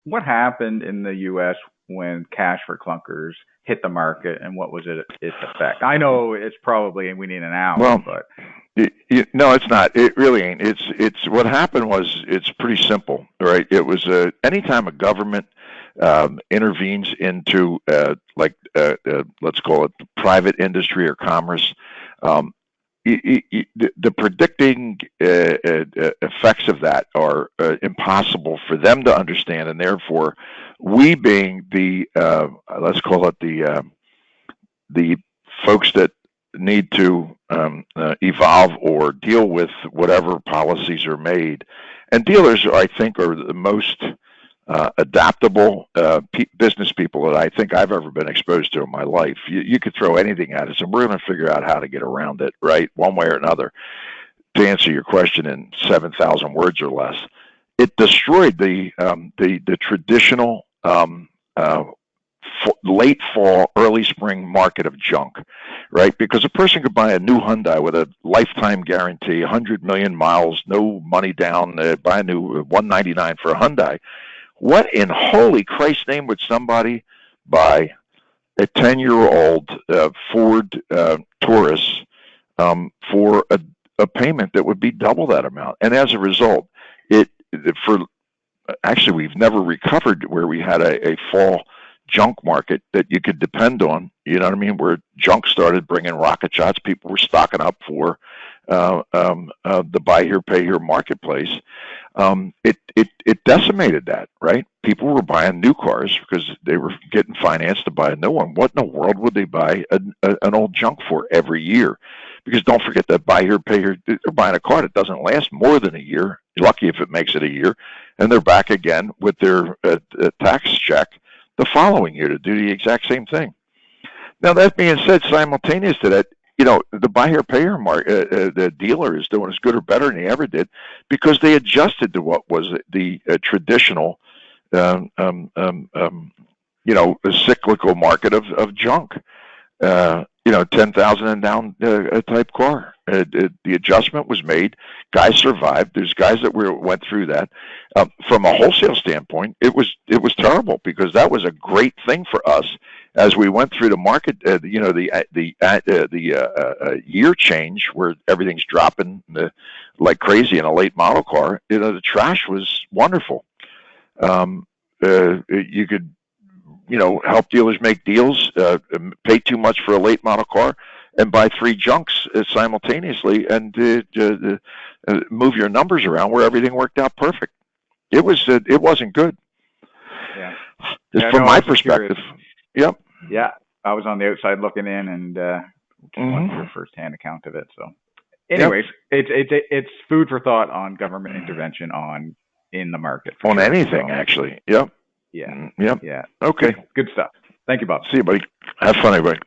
what happened in the U.S. when cash for clunkers hit the market, and what was its effect? I know it's probably we need an hour, Well, but no, it's not. It really ain't. It's what happened was it's pretty simple, right? It was anytime a government intervenes into let's call it the private industry or commerce. The predicting effects of that are impossible for them to understand, and therefore, we being the let's call it the folks that need to evolve or deal with whatever policies are made, and dealers, I think, are the most adaptable business people that I think I've ever been exposed to in my life. You could throw anything at us, and we're going to figure out how to get around it, right, one way or another. To answer your question in 7,000 words or less, it destroyed the traditional late fall, early spring market of junk, right? Because a person could buy a new Hyundai with a lifetime guarantee, 100 million miles, no money down, buy a new 199 for a Hyundai. What in holy Christ's name would somebody buy a 10-year-old Ford Taurus for a payment that would be double that amount? And as a result, actually we've never recovered where we had a fall junk market that you could depend on. You know what I mean? Where junk started bringing rocket shots, people were stocking up for the buy here, pay here marketplace. It decimated that, right? People were buying new cars because they were getting financed to buy a new one. What in the world would they buy an old junk for every year? Because don't forget that buy here, pay here, they're buying a car that doesn't last more than a year. You're lucky if it makes it a year. And they're back again with their tax check the following year to do the exact same thing. Now, that being said, simultaneous to that, the buy here, pay here market, the dealer is doing as good or better than he ever did because they adjusted to what was the traditional, cyclical market of junk. 10,000 and down type car. The adjustment was made. Guys survived. There's guys that went through that. From a wholesale standpoint, it was terrible because that was a great thing for us as we went through the market. The year change where everything's dropping like crazy in a late model car. The trash was wonderful. You could help dealers make deals, pay too much for a late model car, and buy 3 junks simultaneously, and move your numbers around where everything worked out perfect. It wasn't good. Yeah. From my perspective. Yep. Yeah, I was on the outside looking in, and went through a first-hand account of it. So, anyways, it's food for thought on government intervention in the market. On anything, actually. Yep. Yeah. Yep. Yeah. Okay. Good stuff. Thank you, Bob. See you, buddy. Have fun, everybody.